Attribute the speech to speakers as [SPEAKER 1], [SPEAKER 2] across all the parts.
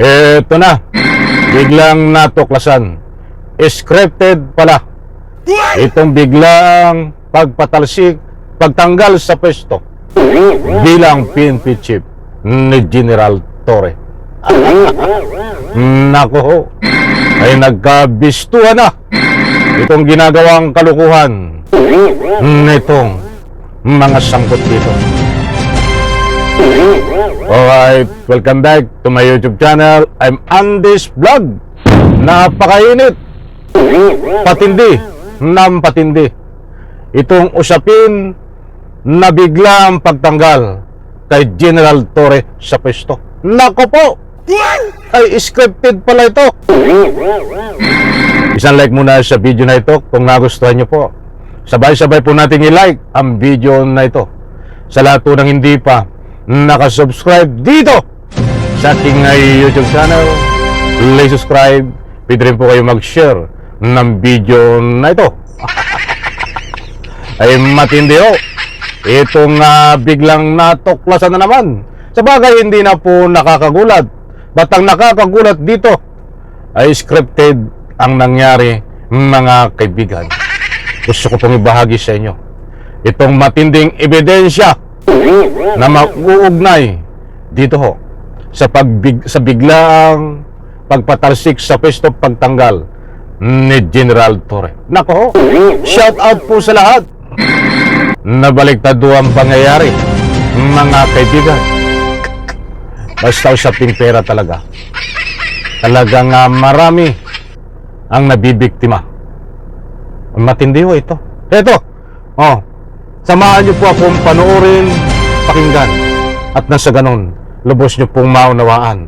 [SPEAKER 1] Eto na, biglang natuklasan. Scripted pala. Itong biglang pagpatalsik, pagtanggal sa pwesto bilang PNP chief ni General Torre. Nako ho, ay nagkabistuhan na itong ginagawang kalukuhan nitong mga sangkot dito. Alright, welcome back to my YouTube channel. I'm Andy's Vlog. Napakainit, patindi ng patindi itong usapin na biglang pagtanggal kay General Torre sa pwesto. Nako po, ay scripted pala ito. Isang like muna sa video na ito kung nagustuhan nyo po. Sabay-sabay po natin i-like ang video na ito. Sa lahat po ng hindi pa nakasubscribe dito sa ating YouTube channel, please subscribe. Pwede rin po kayo mag-share ng video na ito. Ay matindi ho, itong biglang natuklasan na naman. Sabagay hindi na po nakakagulat. Ba't ang nakakagulat dito ay scripted ang nangyari, mga kaibigan. Gusto ko pong ibahagi sa inyo itong matinding ebidensya na mag-uugnay dito ho sa biglaang pagpatalsik sa pwesto pagtanggal ni General Torre. Nako ho, shout out po sa lahat. Nabaliktad ang pangyayari, mga kaibigan. Basta usaping pera talaga. Talagang marami ang nabibiktima. Matindi ho ito. Ito, samahan niyo po akong panoorin, pakinggan, at nasa ganon, lubos niyo pong maunawaan.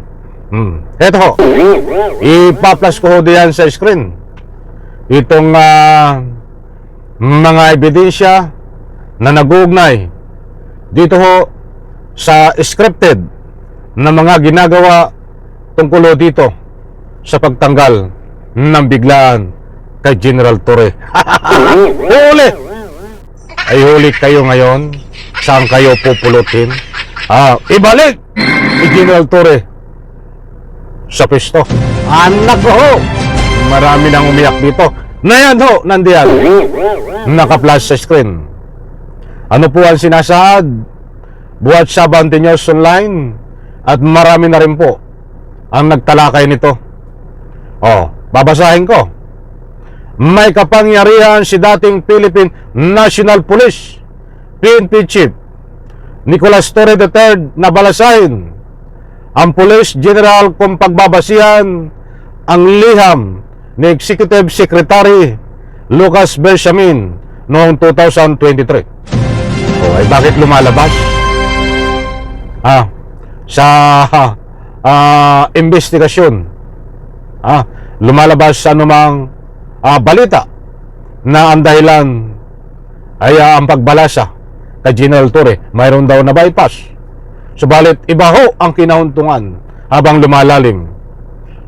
[SPEAKER 1] Ito ho, ipa-flash ko ho diyan sa screen itong mga ebidensya na nag-uugnay dito ho sa scripted na mga ginagawa tungkol dito sa pagtanggal ng biglaan kay General Torre. Huli! Ay huli kayo ngayon. Saan kayo pupulutin? Ibalik ni General Torre sa pwesto. Anak ko ho, marami nang umiyak dito. Na yan ho, nandiyan, naka-flash sa screen. Ano po ang sinasaad buhat sa Abante News Online, at marami na rin po ang nagtalakay nito. Babasahin ko. May kapangyarihan si dating Philippine National Police PNP Chief Nicolas Torre III na balasahin ang Police General kung pagbabasihan ang liham ni Executive Secretary Lucas Bersamin noong 2023. Ay bakit lumalabas? Sa investigasyon, lumalabas sa anumang balita na ang dahilan ay ang pagbalasa kay General Torre, mayroon daw na bypass. Subalit iba ho ang kinahuntungan habang lumalalim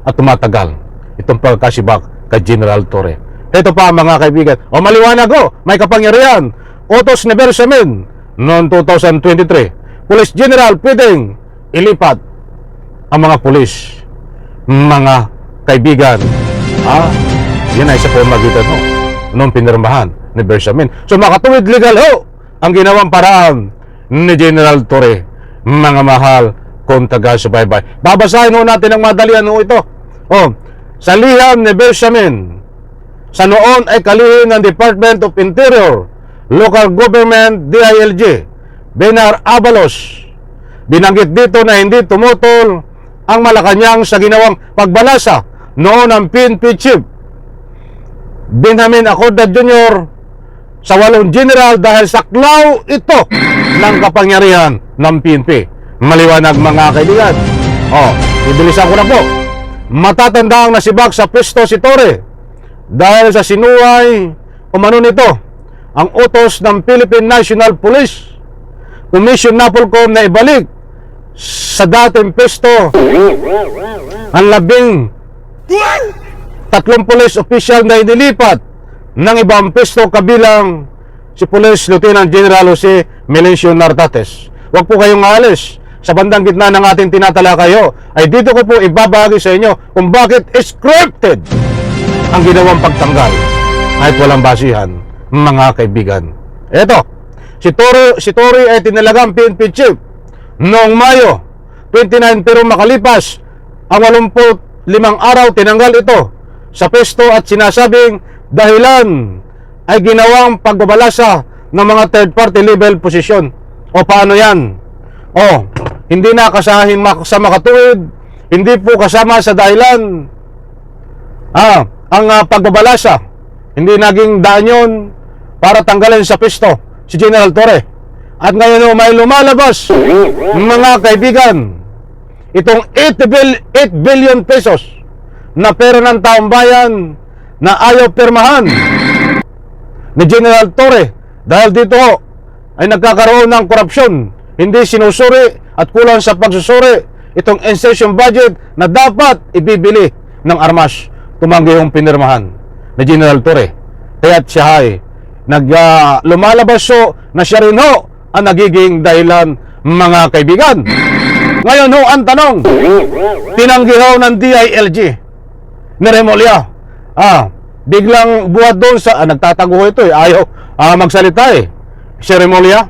[SPEAKER 1] at tumatagal itong pagkasibak kay General Torre. Ito pa mga kaibigan, maliwanag ho, may kapangyarihan utos ni Bersamin noong 2023. Police General pwedeng ilipat ang mga pulis, mga kaibigan. Yan ay sa pamamagitan ho noong pinirmahan ni Bersamin. So makatuwid legal ho ang ginawang paraan ni General Torre, mga mahal kung taga-subaybay. Babasahin ho natin ang madalian ho ito. Sa liham ni Bersamin, sa noon ay kalihim ng Department of Interior, Local Government, DILG, Benar Abalos. Binanggit dito na hindi tumutol ang Malacanang sa ginawang pagbalasa noon ng PNP Chief Benjamin Acosta Jr. sa 8 general dahil saklaw ito ng kapangyarihan ng PNP. Maliwanag mga kaibigan. Ibilisan ko na po. Matatanda ang nasibak sa pwesto si Torre dahil sa sinuway umano nito ang utos ng Philippine National Police Commission NAPOLCOM na ibalik sa dating pwesto ang 13 police official na inilipat ng ibang pwesto kabilang si Police Lieutenant General Jose Melencio Nartates. Huwag po kayong aalis. sa bandang gitna ng ating tinatalakayo, ay dito ko po ibabahagi sa inyo kung bakit scripted ang ginawang pagtanggal kahit walang basihan, mga kaibigan. Eto, si Tory ay tinalagang PNP chief noong Mayo 29, pero makalipas ang 85 araw, tinanggal ito sa pesto at sinasabing dahilan ay ginawang pagbabalasa ng mga third party level position. O paano yan? O, hindi na sa makatuwid, hindi po kasama sa dahilan ang pagbabalasa. Hindi naging daan yun para tanggalin sa pesto si General Torre. At ngayon may lumalabas, mga kaibigan, itong 8 billion pesos na pera ng taong bayan na ayaw pirmahan ni General Torre dahil dito ay nagkakaroon ng korupsyon, hindi sinusuri at kulang sa pagsusuri itong insertion budget na dapat ibibili ng armas. Tumanggi yung pinirmahan ni General Torre. Kaya't siya ay lumalabas na siya rin ang nagiging dahilan, mga kaibigan. Ngayon ang tanong, tinanggi ng DILG ni Remulla. Biglang buhat doon sa nagtatago ito ayaw magsalita si Remulla.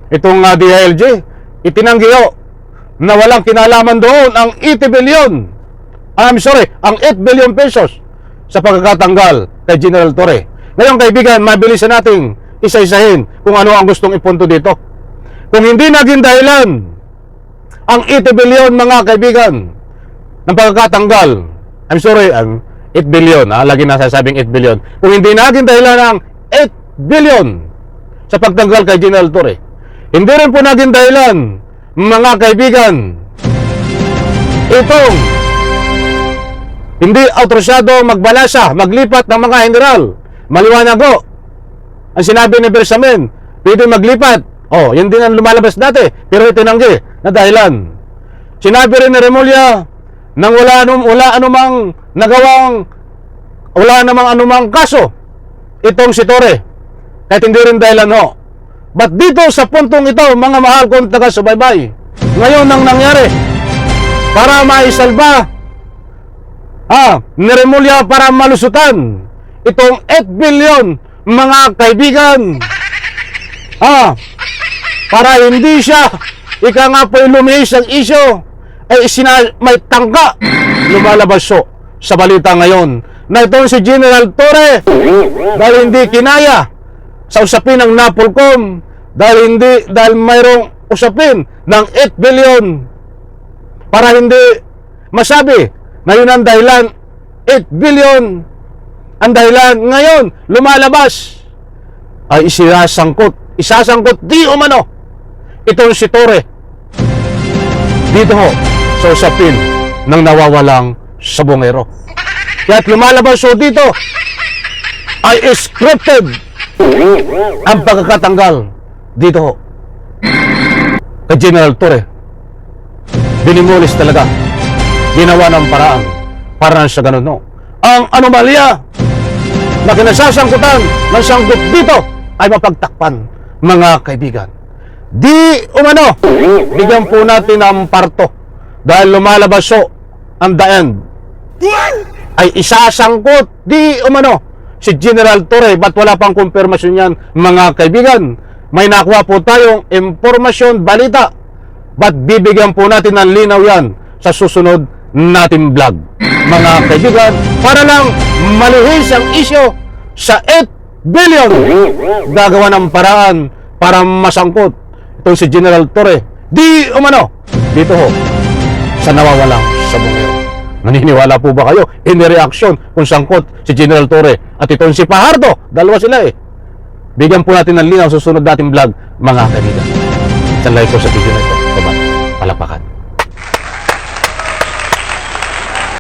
[SPEAKER 1] Itong DILG itinanggi na walang kinalaman doon ang 80 billion ang 8 billion pesos sa pagkakatanggal kay General Torre. Ngayon kaibigan, mabilisan nating isa-isahin kung ano ang gustong ipunto dito. Kung hindi naging dahilan ang 80 billion, mga kaibigan, ng pagkakatanggal, 8 billion, lagi na sasabing 8 billion. Kung hindi naging dahilan ang 8 billion sa pagtanggal kay General Torre, hindi rin po naging dahilan, mga kaibigan, itong hindi autorisado magbalasa, maglipat ng mga general. Maliwanag ang sinabi ni Bersamin, pwede maglipat. Yan din ang lumalabas dati, pero itinanggi na dahilan. Sinabi rin ni Remulla nang wala namang anumang kaso itong si Torre, kahit hindi rin dahilan But dito sa puntong ito, mga mahal kong taga-subaybay, ngayon ang nangyari para maisalba ni Remulla, para malusutan itong 8 billion, mga kaibigan, para hindi siya nga po lumihis ang isyo, may tangka lumalabas sa balita ngayon na itong si General Torre, dahil hindi kinaya sa usapin ng Napolcom, dahil mayroong usapin ng 8 billion, para hindi masabi na yun ang dahilan, 8 billion ang dahilan. Ngayon lumalabas ay isasangkot di umano itong si Torre dito sa usapin ng nawawalang sabongero. Kaya't lumalabas dito ay scripted ang pagkakatanggal dito kay General Torre. Binimulis talaga, ginawa ng paraan para sa ganun ang anomalya na kinasasangkutan ng sangkot dito ay mapagtakpan, mga kaibigan. Di umano, bigyan po natin ang parto dahil lumalabas ang the end ay isasangkot di umano si General Torre. Ba't wala pang kumpirmasyon yan, mga kaibigan? May nakuha po tayong impormasyon, balita, ba't bibigyan po natin ng linaw yan sa susunod natin vlog, mga kaibigan, para lang malihis ang isyo sa 8 billion. Gagawa ng paraan para masangkot itong si General Torre di umano dito sa nawawalang sabongero. Naniniwala po ba kayo in reaction kung sangkot si General Torre at itong si Fajardo? Dalawa sila Bigyan po natin ng linaw sa susunod nating vlog, mga kaibigan. Isang like po sa video na ito. Palakpakan.